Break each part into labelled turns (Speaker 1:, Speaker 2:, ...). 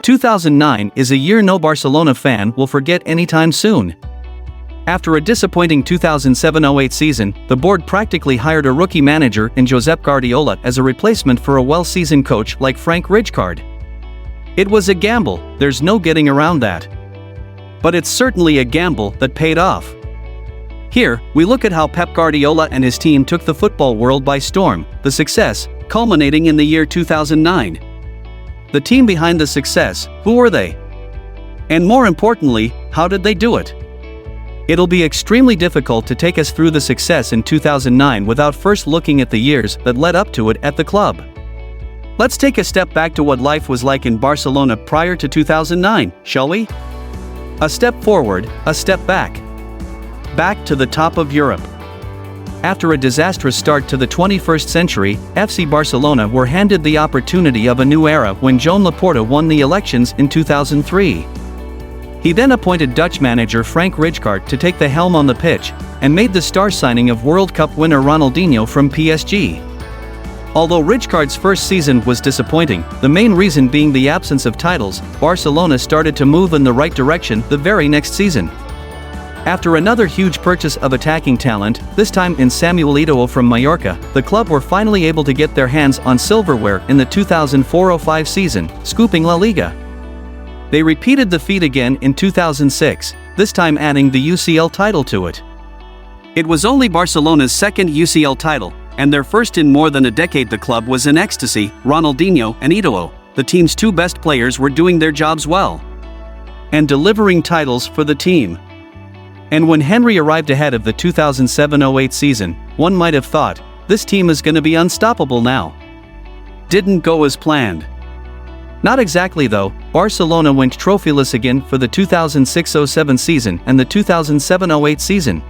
Speaker 1: 2009 is a year no Barcelona fan will forget anytime soon. After a disappointing 2007-08 season, the board practically hired a rookie manager in Josep Guardiola as a replacement for a well-seasoned coach like Frank Rijkaard. It was a gamble, there's no getting around that. But it's certainly a gamble that paid off. Here, we look at how Pep Guardiola and his team took the football world by storm, the success culminating in the year 2009. The team behind the success, who were they? And more importantly, how did they do it? It'll be extremely difficult to take us through the success in 2009 without first looking at the years that led up to it at the club. Let's take a step back to what life was like in Barcelona prior to 2009, shall we? A step forward, a step back. Back to the top of Europe. After a disastrous start to the 21st century, FC Barcelona were handed the opportunity of a new era when Joan Laporta won the elections in 2003. He then appointed Dutch manager Frank Rijkaard to take the helm on the pitch, and made the star signing of World Cup winner Ronaldinho from PSG. Although Rijkaard's first season was disappointing, the main reason being the absence of titles, Barcelona started to move in the right direction the very next season. After another huge purchase of attacking talent, this time in Samuel Eto'o from Mallorca, the club were finally able to get their hands on silverware in the 2004-05 season, scooping La Liga. They repeated the feat again in 2006, this time adding the UCL title to it. It was only Barcelona's second UCL title, and their first in more than a decade. The club was in ecstasy. Ronaldinho and Eto'o, the team's two best players, were doing their jobs well and delivering titles for the team. And when Henry arrived ahead of the 2007-08 season, one might have thought, this team is going to be unstoppable now. Didn't go as planned. Not exactly though. Barcelona went trophyless again for the 2006-07 season and the 2007-08 season.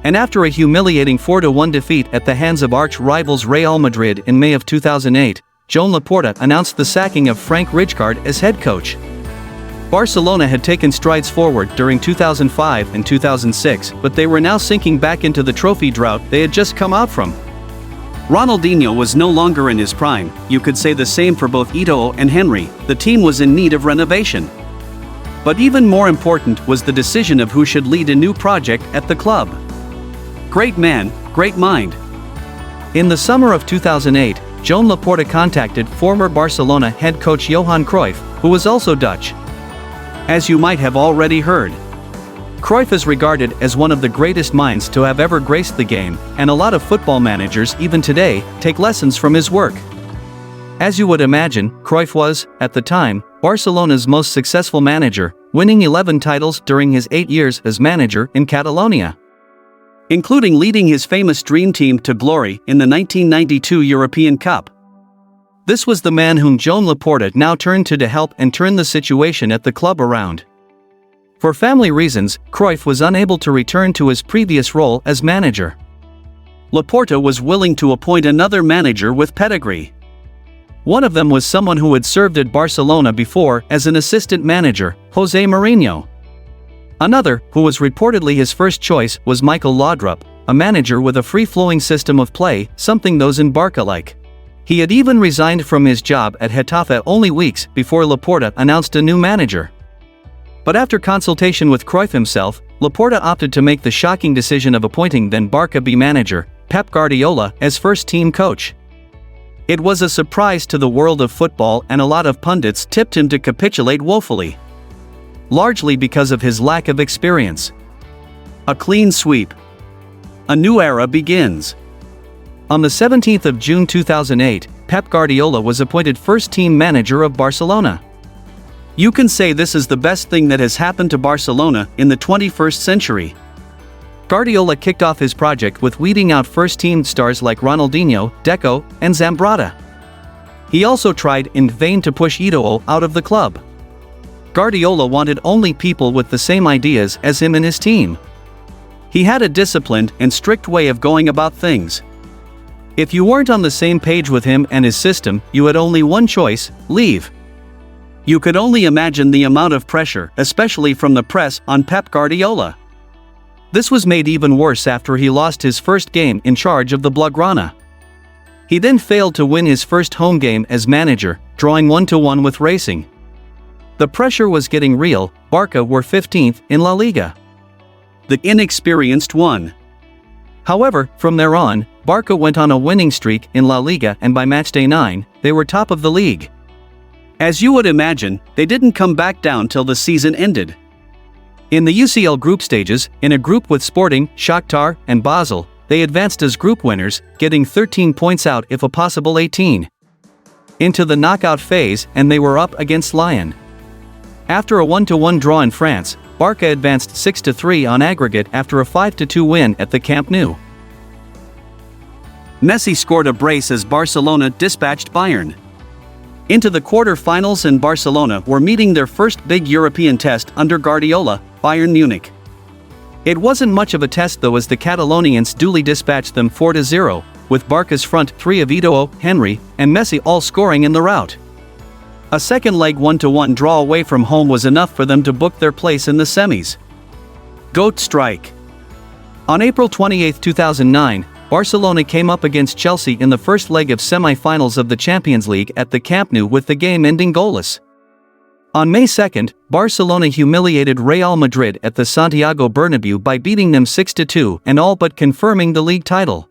Speaker 1: And after a humiliating 4-1 defeat at the hands of arch-rivals Real Madrid in May of 2008, Joan Laporta announced the sacking of Frank Rijkaard as head coach. Barcelona had taken strides forward during 2005 and 2006, but they were now sinking back into the trophy drought they had just come out from. Ronaldinho was no longer in his prime. You could say the same for both Eto'o and Henry. The team was in need of renovation. But even more important was the decision of who should lead a new project at the club. Great man, great mind. In the summer of 2008, Joan Laporta contacted former Barcelona head coach Johan Cruyff, who was also Dutch. As you might have already heard, Cruyff is regarded as one of the greatest minds to have ever graced the game, and a lot of football managers even today take lessons from his work. As you would imagine, Cruyff was, at the time, Barcelona's most successful manager, winning 11 titles during his 8 years as manager in Catalonia, including leading his famous dream team to glory in the 1992 European Cup. This was the man whom Joan Laporta now turned to help and turn the situation at the club around. For family reasons, Cruyff was unable to return to his previous role as manager. Laporta was willing to appoint another manager with pedigree. One of them was someone who had served at Barcelona before as an assistant manager, José Mourinho. Another, who was reportedly his first choice, was Michael Laudrup, a manager with a free-flowing system of play, something those in Barca like. He had even resigned from his job at Getafe only weeks before Laporta announced a new manager. But after consultation with Cruyff himself, Laporta opted to make the shocking decision of appointing then Barca B manager, Pep Guardiola, as first-team coach. It was a surprise to the world of football, and a lot of pundits tipped him to capitulate woefully, largely because of his lack of experience. A clean sweep. A new era begins. On the 17th of June 2008, Pep Guardiola was appointed first-team manager of Barcelona. You can say this is the best thing that has happened to Barcelona in the 21st century. Guardiola kicked off his project with weeding out first-team stars like Ronaldinho, Deco, and Zambrata. He also tried in vain to push Eto'o out of the club. Guardiola wanted only people with the same ideas as him and his team. He had a disciplined and strict way of going about things. If you weren't on the same page with him and his system, you had only one choice: leave. You could only imagine the amount of pressure, especially from the press, on Pep Guardiola. This was made even worse after he lost his first game in charge of the Blaugrana. He then failed to win his first home game as manager, drawing 1-1 with Racing. The pressure was getting real. Barca were 15th in La Liga. The inexperienced won. However, from there on, Barca went on a winning streak in La Liga, and by matchday 9, they were top of the league. As you would imagine, they didn't come back down till the season ended. In the UCL group stages, in a group with Sporting, Shakhtar, and Basel, they advanced as group winners, getting 13 points out of a possible 18. Into the knockout phase, and they were up against Lyon. After a 1-1 draw in France, Barca advanced 6-3 on aggregate after a 5-2 win at the Camp Nou. Messi scored a brace as Barcelona dispatched Bayern into the quarter-finals, and Barcelona were meeting their first big European test under Guardiola, Bayern Munich. It wasn't much of a test though, as the Catalonians duly dispatched them 4-0, with Barca's front three of Eto'o, Henry, and Messi all scoring in the rout. A second leg 1-1 draw away from home was enough for them to book their place in the semis. GOAT strike. On April 28, 2009, Barcelona came up against Chelsea in the first leg of semi-finals of the Champions League at the Camp Nou, with the game ending goalless. On May 2, Barcelona humiliated Real Madrid at the Santiago Bernabéu by beating them 6-2 and all but confirming the league title.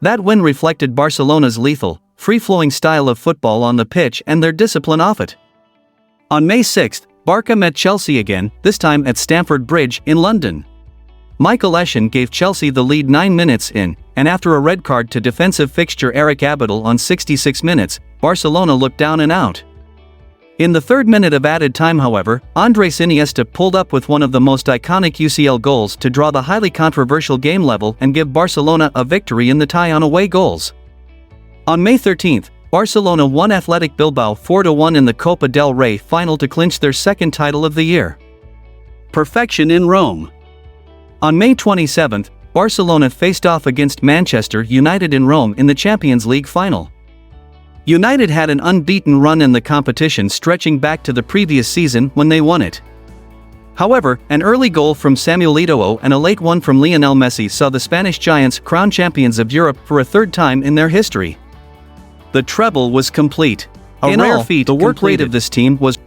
Speaker 1: That win reflected Barcelona's lethal, free-flowing style of football on the pitch and their discipline off it. On May 6, Barca met Chelsea again, this time at Stamford Bridge in London. Michael Essien gave Chelsea the lead 9 minutes in, and after a red card to defensive fixture Eric Abidal on 66 minutes, Barcelona looked down and out. In the third minute of added time, however, Andrés Iniesta pulled up with one of the most iconic UCL goals to draw the highly controversial game level and give Barcelona a victory in the tie on away goals. On May 13, Barcelona won Athletic Bilbao 4-1 in the Copa del Rey final to clinch their second title of the year. Perfection in Rome. On May 27, Barcelona faced off against Manchester United in Rome in the Champions League final. United had an unbeaten run in the competition stretching back to the previous season when they won it. However, an early goal from Samuel Eto'o and a late one from Lionel Messi saw the Spanish giants crowned champions of Europe for a third time in their history. The treble was complete. A rare feat. The work rate of this team was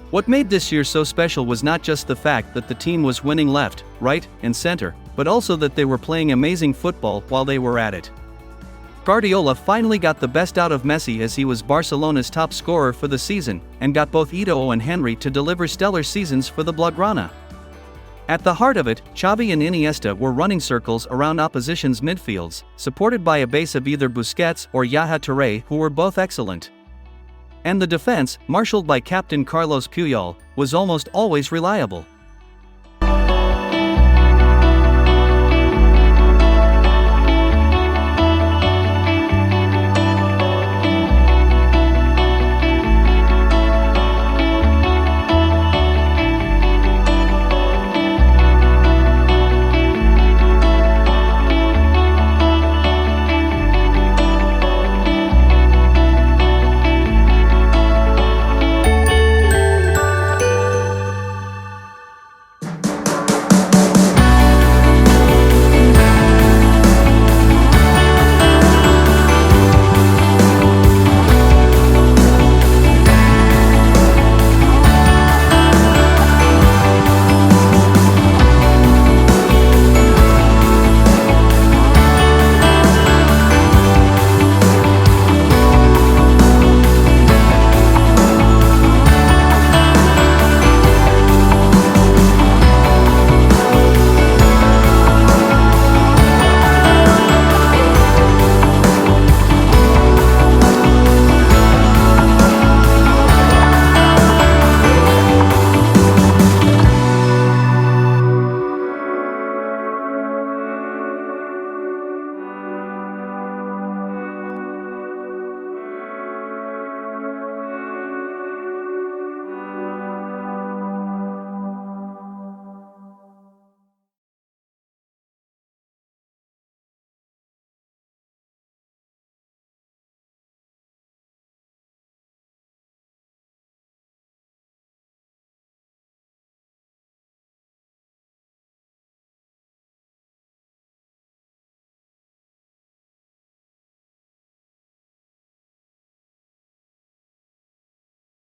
Speaker 1: What made this year so special was not just the fact that the team was winning left, right, and center, but also that they were playing amazing football while they were at it. Guardiola finally got the best out of Messi, as he was Barcelona's top scorer for the season, and got both Eto'o and Henry to deliver stellar seasons for the Blaugrana. At the heart of it, Xavi and Iniesta were running circles around opposition's midfields, supported by a base of either Busquets or Yaya Touré, who were both excellent. And the defense, marshaled by captain Carlos Puyol, was almost always reliable.